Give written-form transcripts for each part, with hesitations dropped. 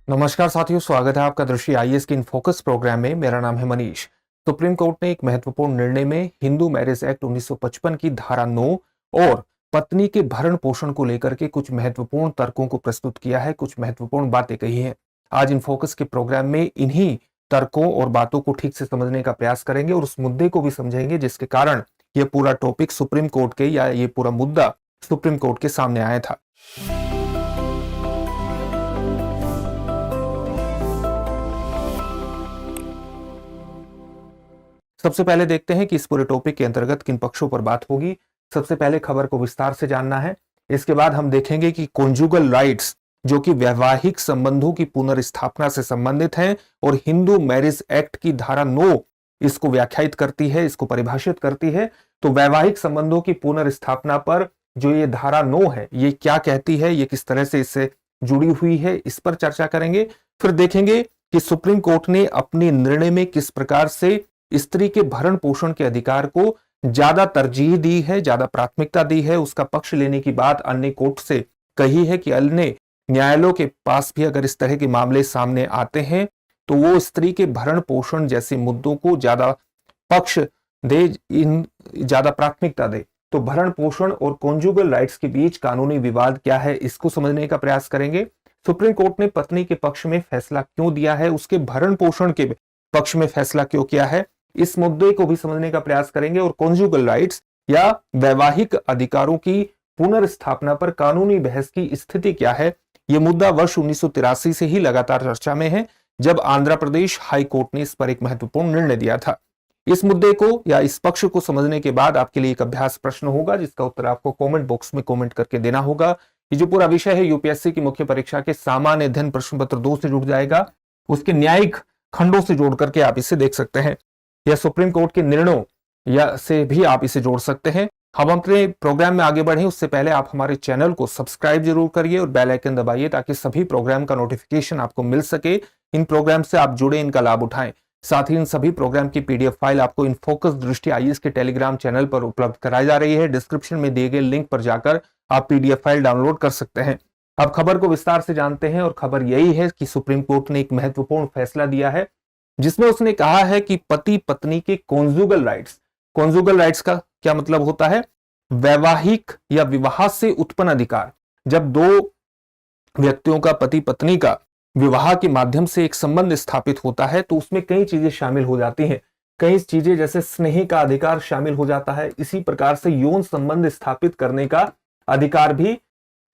नमस्कार साथियों, स्वागत है आपका दृष्टि आईएएस के इन फोकस प्रोग्राम में। मेरा नाम है मनीष। सुप्रीम कोर्ट ने एक महत्वपूर्ण निर्णय में हिंदू मैरिज एक्ट 1955 की धारा 9 और पत्नी के भरण पोषण को लेकर के कुछ महत्वपूर्ण तर्कों को प्रस्तुत किया है, कुछ महत्वपूर्ण बातें कही हैं। आज इन फोकस के प्रोग्राम में इन्हीं तर्कों और बातों को ठीक से समझने का प्रयास करेंगे और उस मुद्दे को भी समझेंगे जिसके कारण यह पूरा टॉपिक सुप्रीम कोर्ट के या ये पूरा मुद्दा सुप्रीम कोर्ट के सामने आया था। सबसे पहले देखते हैं कि इस पूरे टॉपिक के अंतर्गत किन पक्षों पर बात होगी। सबसे पहले खबर को विस्तार से जानना है। इसके बाद हम देखेंगे कि कॉन्जुगल राइट्स जो कि वैवाहिक संबंधों की पुनर्स्थापना से संबंधित हैं और हिंदू मैरिज एक्ट की धारा 9 इसको व्याख्यायित करती है, इसको परिभाषित करती है। तो वैवाहिक संबंधों की पुनर्स्थापना पर जो ये धारा 9 है, ये क्या कहती है, ये किस तरह से इससे जुड़ी हुई है, इस पर चर्चा करेंगे। फिर देखेंगे कि सुप्रीम कोर्ट ने अपने निर्णय में किस प्रकार से स्त्री के भरण पोषण के अधिकार को ज्यादा तरजीह दी है, ज्यादा प्राथमिकता दी है। उसका पक्ष लेने की बात अन्य कोर्ट से कही है कि अन्य न्यायालयों के पास भी अगर इस तरह के मामले सामने आते हैं तो वो स्त्री के भरण पोषण जैसे मुद्दों को ज्यादा पक्ष दे, ज्यादा प्राथमिकता दे। तो भरण पोषण और कॉन्जुगल राइट्स के बीच कानूनी विवाद क्या है, इसको समझने का प्रयास करेंगे। सुप्रीम कोर्ट ने पत्नी के पक्ष में फैसला क्यों दिया है, उसके भरण पोषण के पक्ष में फैसला क्यों किया है, इस मुद्दे को भी समझने का प्रयास करेंगे। और कॉन्जुगल राइट्स या वैवाहिक अधिकारों की पुनर्स्थापना पर कानूनी बहस की स्थिति क्या है, यह मुद्दा वर्ष 1983 से ही लगातार चर्चा में है, जब आंध्र प्रदेश हाई कोर्ट ने इस पर एक महत्वपूर्ण निर्णय दिया था। इस मुद्दे को या इस पक्ष को समझने के बाद आपके लिए एक अभ्यास प्रश्न होगा जिसका उत्तर आपको कमेंट बॉक्स में कमेंट करके देना होगा। ये जो पूरा विषय है यूपीएससी की मुख्य परीक्षा के सामान्य अध्ययन प्रश्न पत्र 2 से जुड़ जाएगा, उसके न्यायिक खंडों से जोड़ करके आप इसे देख सकते हैं, या सुप्रीम कोर्ट के निर्णयों या से भी आप इसे जोड़ सकते हैं। हम अपने प्रोग्राम में आगे बढ़े उससे पहले आप हमारे चैनल को सब्सक्राइब जरूर करिए और बेल आइकन दबाइए ताकि सभी प्रोग्राम का नोटिफिकेशन आपको मिल सके। इन प्रोग्राम से आप जुड़े, इनका लाभ उठाएं। साथ ही इन सभी प्रोग्राम की पीडीएफ फाइल आपको इन फोकस दृष्टि आईएएस के टेलीग्राम चैनल पर उपलब्ध कराई जा रही है। डिस्क्रिप्शन में दिए गए लिंक पर जाकर आप पीडीएफ फाइल डाउनलोड कर सकते हैं। अब खबर को विस्तार से जानते हैं और खबर यही है कि सुप्रीम कोर्ट ने एक महत्वपूर्ण फैसला दिया है जिसमें उसने कहा है कि पति पत्नी के कॉन्जुगल राइट्स का क्या मतलब होता है, वैवाहिक या विवाह से उत्पन्न अधिकार। जब दो व्यक्तियों का, पति पत्नी का विवाह के माध्यम से एक संबंध स्थापित होता है तो उसमें कई चीजें शामिल हो जाती हैं। कई चीजें जैसे स्नेह का अधिकार शामिल हो जाता है, इसी प्रकार से यौन संबंध स्थापित करने का अधिकार भी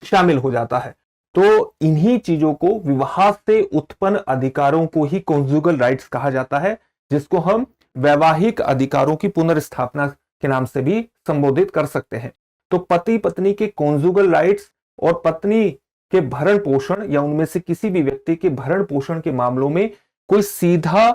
शामिल हो जाता है। तो इन्हीं चीजों को, विवाह से उत्पन्न अधिकारों को ही कॉन्जुगल राइट्स कहा जाता है, जिसको हम वैवाहिक अधिकारों की पुनर्स्थापना के नाम से भी संबोधित कर सकते हैं। तो पति पत्नी के कॉन्जुगल राइट्स और पत्नी के भरण पोषण या उनमें से किसी भी व्यक्ति के भरण पोषण के मामलों में कोई सीधा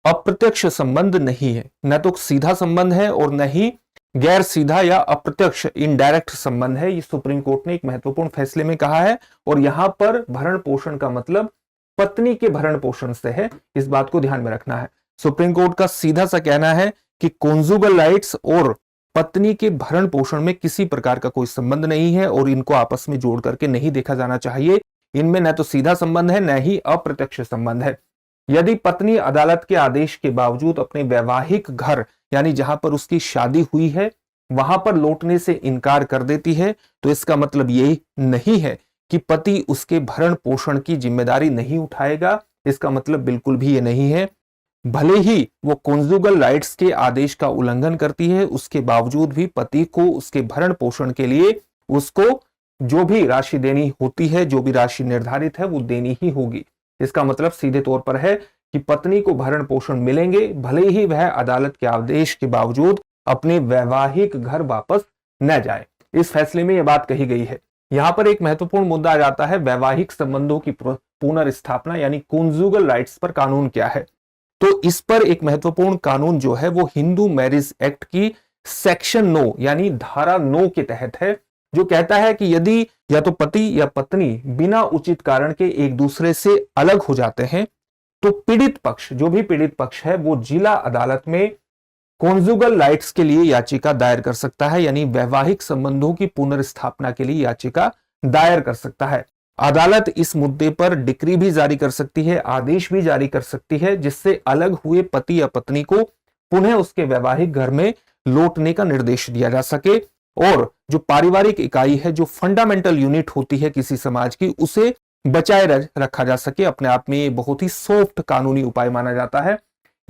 अप्रत्यक्ष संबंध नहीं है, न तो सीधा संबंध है और न ही गैर सीधा या अप्रत्यक्ष इनडायरेक्ट संबंध है। ये सुप्रीम कोर्ट ने एक महत्वपूर्ण फैसले में कहा है और यहां पर भरण पोषण का मतलब पत्नी के भरण पोषण से है, इस बात को ध्यान में रखना है। सुप्रीम कोर्ट का सीधा सा कहना है कि कॉन्जुगल राइट्स और पत्नी के भरण पोषण में किसी प्रकार का कोई संबंध नहीं है और इनको आपस में जोड़ करके नहीं देखा जाना चाहिए। इनमें न तो सीधा संबंध है, न ही अप्रत्यक्ष संबंध है। यदि पत्नी अदालत के आदेश के बावजूद अपने वैवाहिक घर यानी जहां पर उसकी शादी हुई है वहां पर लौटने से इनकार कर देती है तो इसका मतलब ये नहीं है कि पति उसके भरण पोषण की जिम्मेदारी नहीं उठाएगा। इसका मतलब बिल्कुल भी ये नहीं है। भले ही वो कॉन्जुगल राइट्स के आदेश का उल्लंघन करती है, उसके बावजूद भी पति को उसके भरण पोषण के लिए उसको जो भी राशि देनी होती है, जो भी राशि निर्धारित है, वो देनी ही होगी। इसका मतलब सीधे तौर पर है कि पत्नी को भरण पोषण मिलेंगे भले ही वह अदालत के आदेश के बावजूद अपने वैवाहिक घर वापस न जाए। इस फैसले में यह बात कही गई है। यहां पर एक महत्वपूर्ण मुद्दा आ जाता है, वैवाहिक संबंधों की पुनर्स्थापना यानी कॉन्जुगल राइट्स पर कानून क्या है। तो इस पर एक महत्वपूर्ण कानून जो है वो हिंदू मैरिज एक्ट की सेक्शन 9 यानी धारा 9 के तहत है, जो कहता है कि यदि या तो पति या पत्नी बिना उचित कारण के एक दूसरे से अलग हो जाते हैं तो पीड़ित पक्ष, जो भी पीड़ित पक्ष है, वो जिला अदालत में कॉन्जुगल राइट्स के लिए याचिका दायर कर सकता है, यानी वैवाहिक संबंधों की पुनर्स्थापना के लिए याचिका दायर कर सकता है। अदालत इस मुद्दे पर डिक्री भी जारी कर सकती है, आदेश भी जारी कर सकती है, जिससे अलग हुए पति या पत्नी को पुनः उसके वैवाहिक घर में लौटने का निर्देश दिया जा सके और जो पारिवारिक इकाई है, जो फंडामेंटल यूनिट होती है किसी समाज की, उसे बचाए रखा जा सके। अपने आप में ये बहुत ही सॉफ्ट कानूनी उपाय माना जाता है।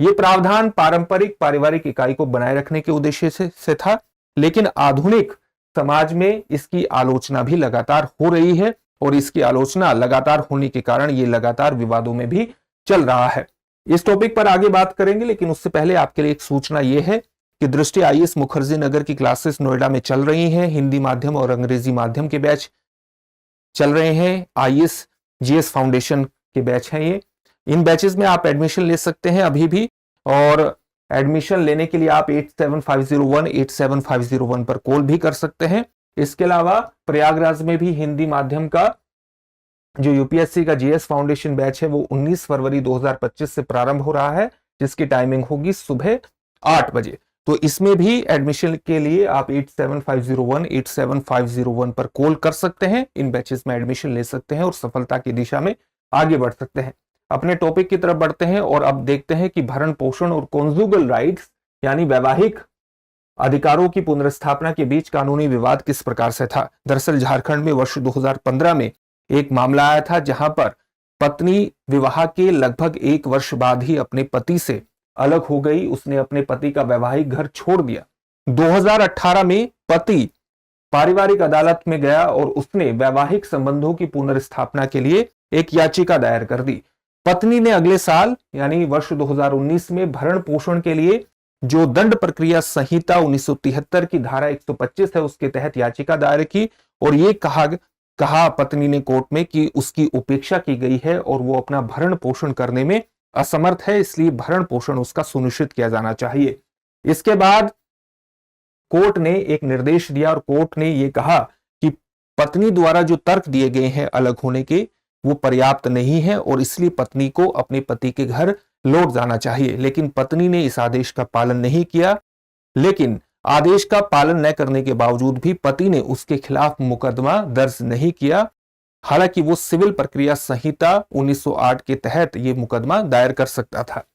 ये प्रावधान पारंपरिक पारिवारिक इकाई को बनाए रखने के उद्देश्य से था, लेकिन आधुनिक समाज में इसकी आलोचना भी लगातार हो रही है और इसकी आलोचना लगातार होने के कारण ये लगातार विवादों में भी चल रहा है। इस टॉपिक पर आगे बात करेंगे, लेकिन उससे पहले आपके लिए एक सूचना यह है कि दृष्टि आईएएस मुखर्जी नगर की क्लासेस नोएडा में चल रही हैं। हिंदी माध्यम और अंग्रेजी माध्यम के बैच चल रहे हैं। आईएएस जीएस फाउंडेशन के बैच हैं ये। इन बैचेस में आप एडमिशन ले सकते हैं अभी भी, और एडमिशन लेने के लिए आप 8750187501 पर कॉल भी कर सकते हैं। इसके अलावा प्रयागराज में भी हिंदी माध्यम का जो यूपीएससी का जीएस फाउंडेशन बैच है वो 19 फरवरी 2025 से प्रारंभ हो रहा है, जिसकी टाइमिंग होगी सुबह 8 बजे। तो इसमें भी एडमिशन के लिए आप 8750187501 पर कॉल कर सकते हैं। इन बैचेस में एडमिशन ले सकते हैं और सफलता की दिशा में आगे बढ़ सकते हैं। अपने टॉपिक की तरफ बढ़ते हैं और अब देखते हैं कि भरण पोषण और कॉन्जुगल राइट्स यानी वैवाहिक अधिकारों की पुनर्स्थापना के बीच कानूनी विवाद किस प्रकार से था। दरअसल झारखंड में वर्ष 2015 में एक मामला आया था, जहां पर पत्नी विवाह के लगभग 1 वर्ष बाद ही अपने पति से अलग हो गई। उसने अपने पति का वैवाहिक घर छोड़ दिया। 2018 में पति पारिवारिक अदालत में गया और उसने वैवाहिक संबंधों की पुनर्स्थापना के लिए एक याचिका दायर कर दी। पत्नी ने अगले साल यानी वर्ष 2019 में भरण पोषण के लिए जो दंड प्रक्रिया संहिता 1973 की धारा 125 है उसके तहत याचिका दायर की और ये कहा पत्नी ने कोर्ट में कि उसकी उपेक्षा की गई है और वो अपना भरण पोषण करने में असमर्थ है, इसलिए भरण पोषण उसका सुनिश्चित किया जाना चाहिए। इसके बाद कोर्ट ने एक निर्देश दिया और कोर्ट ने यह कहा कि पत्नी द्वारा जो तर्क दिए गए हैं अलग होने के वो पर्याप्त नहीं है और इसलिए पत्नी को अपने पति के घर लौट जाना चाहिए। लेकिन पत्नी ने इस आदेश का पालन नहीं किया। लेकिन आदेश का पालन न करने के बावजूद भी पति ने उसके खिलाफ मुकदमा दर्ज नहीं किया। हालांकि वो सिविल प्रक्रिया संहिता 1908 के तहत ये मुकदमा दायर कर सकता था।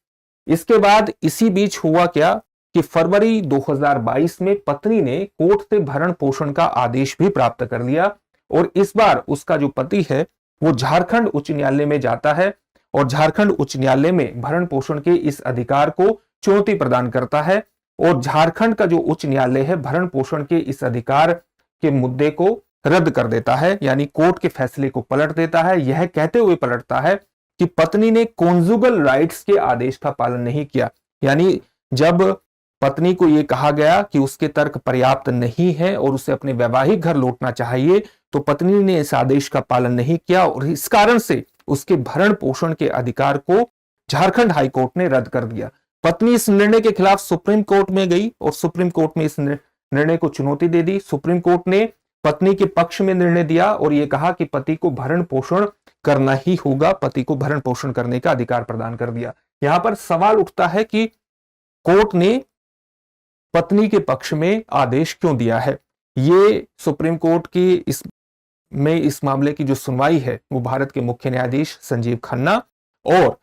इसके बाद इसी बीच हुआ क्या कि फरवरी 2022 में पत्नी ने कोर्ट से भरण पोषण का आदेश भी प्राप्त कर लिया और इस बार उसका जो पति है वो झारखंड उच्च न्यायालय में जाता है और झारखंड उच्च न्यायालय में भरण पोषण के इस अधिकार को चुनौती प्रदान करता है और झारखंड का जो उच्च न्यायालय है भरण पोषण के इस अधिकार के मुद्दे को रद्द कर देता है, यानी कोर्ट के फैसले को पलट देता है। यह कहते हुए पलटता है कि पत्नी ने कॉन्जुगल राइट्स के आदेश का पालन नहीं किया। यानी जब पत्नी को यह कहा गया कि उसके तर्क पर्याप्त नहीं है और उसे अपने वैवाहिक घर लौटना चाहिए, तो पत्नी ने इस आदेश का पालन नहीं किया और इस कारण से उसके भरण पोषण के अधिकार को झारखंड हाईकोर्ट ने रद्द कर दिया। पत्नी इस निर्णय के खिलाफ सुप्रीम कोर्ट में गई और सुप्रीम कोर्ट में इस निर्णय को चुनौती दे दी। सुप्रीम कोर्ट ने पत्नी के पक्ष में निर्णय दिया और यह कहा कि पति को भरण पोषण करना ही होगा, पति को भरण पोषण करने का अधिकार प्रदान कर दिया। यहां पर सवाल उठता है कि कोर्ट ने पत्नी के पक्ष में आदेश क्यों दिया है। ये सुप्रीम कोर्ट की इस मामले की जो सुनवाई है वो भारत के मुख्य न्यायाधीश संजीव खन्ना और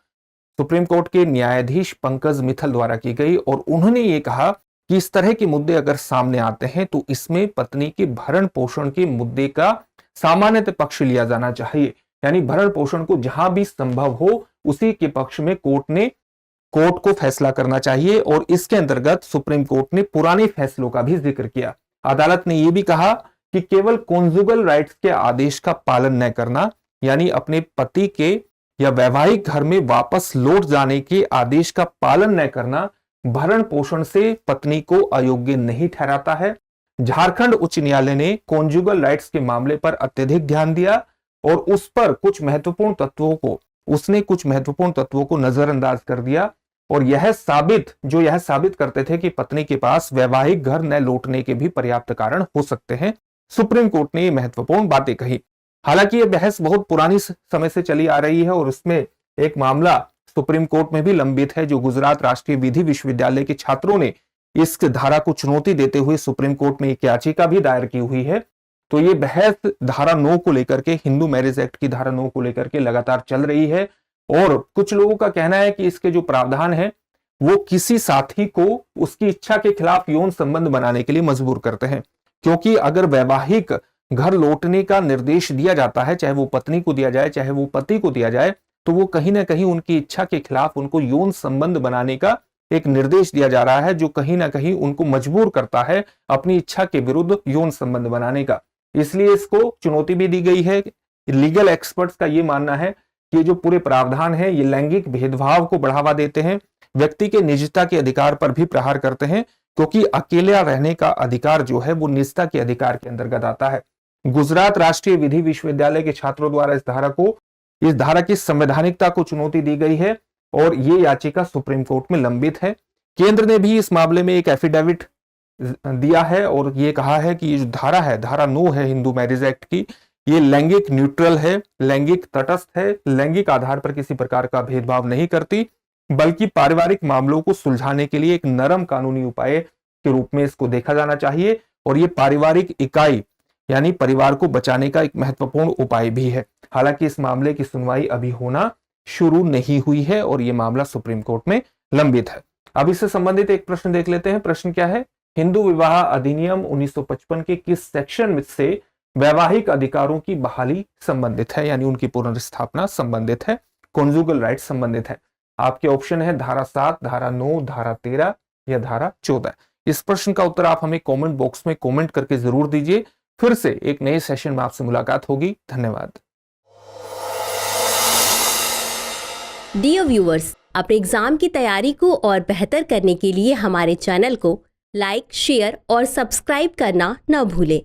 सुप्रीम कोर्ट के न्यायाधीश पंकज मित्तल द्वारा की गई और उन्होंने ये कहा कि इस तरह के मुद्दे अगर सामने आते हैं तो इसमें पत्नी के भरण पोषण के मुद्दे का सामान्यतः पक्ष लिया जाना चाहिए। यानी भरण पोषण को जहां भी संभव हो उसी के पक्ष में कोर्ट को फैसला करना चाहिए और इसके अंतर्गत सुप्रीम कोर्ट ने पुराने फैसलों का भी जिक्र किया। अदालत ने यह भी कहा कि केवल कॉन्जुगल राइट्स के आदेश का पालन न करना, यानी अपने पति के या वैवाहिक घर में वापस लौट जाने के आदेश का पालन न करना, भरण पोषण से पत्नी को अयोग्य नहीं ठहराता है। झारखंड उच्च न्यायालय ने कॉन्जुगल राइट्स के मामले पर अत्यधिक ध्यान दिया और उस पर कुछ महत्वपूर्ण तत्वों को नजरअंदाज कर दिया और यह साबित करते थे कि पत्नी के पास वैवाहिक घर न लौटने के भी पर्याप्त कारण हो सकते हैं। सुप्रीम कोर्ट ने ये महत्वपूर्ण बातें कही। हालांकि यह बहस बहुत पुरानी समय से चली आ रही है और इसमें एक मामला सुप्रीम कोर्ट में भी लंबित है। जो गुजरात राष्ट्रीय विधि विश्वविद्यालय के छात्रों ने इस धारा को चुनौती देते हुए सुप्रीम कोर्ट में एक याचिका भी दायर की हुई है तो ये बहस धारा 9 को लेकर के, हिंदू मैरिज एक्ट की धारा 9 को लेकर के लगातार चल रही है। और कुछ लोगों का कहना है कि इसके जो प्रावधान है वो किसी साथी को उसकी इच्छा के खिलाफ यौन संबंध बनाने के लिए मजबूर करते हैं, क्योंकि अगर वैवाहिक घर लौटने का निर्देश दिया जाता है, चाहे वो पत्नी को दिया जाए चाहे वो पति को दिया जाए, तो वो कहीं ना कहीं उनकी इच्छा के खिलाफ उनको यौन संबंध बनाने का एक निर्देश दिया जा रहा है, जो कहीं ना कहीं उनको मजबूर करता है अपनी इच्छा के विरुद्ध यौन संबंध बनाने का। इसलिए इसको चुनौती भी दी गई है। लीगल एक्सपर्ट्स का ये मानना है कि ये जो पूरे प्रावधान है ये लैंगिक भेदभाव को बढ़ावा देते हैं, व्यक्ति के निजता के अधिकार पर भी प्रहार करते हैं, क्योंकि अकेला रहने का अधिकार जो है वो निजता के अधिकार के अंतर्गत आता है। गुजरात राष्ट्रीय विधि विश्वविद्यालय के छात्रों द्वारा इस धारा की संवैधानिकता को चुनौती दी गई है और ये याचिका सुप्रीम कोर्ट में लंबित है। केंद्र ने भी इस मामले में एक एफिडेविट दिया है और ये कहा है कि ये जो धारा है, धारा 9 है हिंदू मैरिज एक्ट की, ये लैंगिक न्यूट्रल है, लैंगिक तटस्थ है, लैंगिक आधार पर किसी प्रकार का भेदभाव नहीं करती, बल्कि पारिवारिक मामलों को सुलझाने के लिए एक नरम कानूनी उपाय के रूप में इसको देखा जाना चाहिए। और ये पारिवारिक इकाई यानी परिवार को बचाने का एक महत्वपूर्ण उपाय भी है। हालांकि इस मामले की सुनवाई अभी होना शुरू नहीं हुई है और यह मामला सुप्रीम कोर्ट में लंबित है। अब इससे संबंधित एक प्रश्न देख लेते हैं। प्रश्न क्या है? हिंदू विवाह अधिनियम 1955 के किस सेक्शन से वैवाहिक अधिकारों की बहाली संबंधित है, यानी उनकी पुनर्स्थापना संबंधित है, कॉन्जुगल राइट संबंधित है? आपके ऑप्शन है धारा 7, धारा 9, धारा 13 या धारा 14। इस प्रश्न का उत्तर आप हमें कमेंट बॉक्स में कमेंट करके जरूर दीजिए। फिर से एक नए सेशन में आपसे मुलाकात होगी। धन्यवाद। डियर व्यूअर्स, अपने एग्जाम की तैयारी को और बेहतर करने के लिए हमारे चैनल को लाइक, शेयर और सब्सक्राइब करना न भूलें।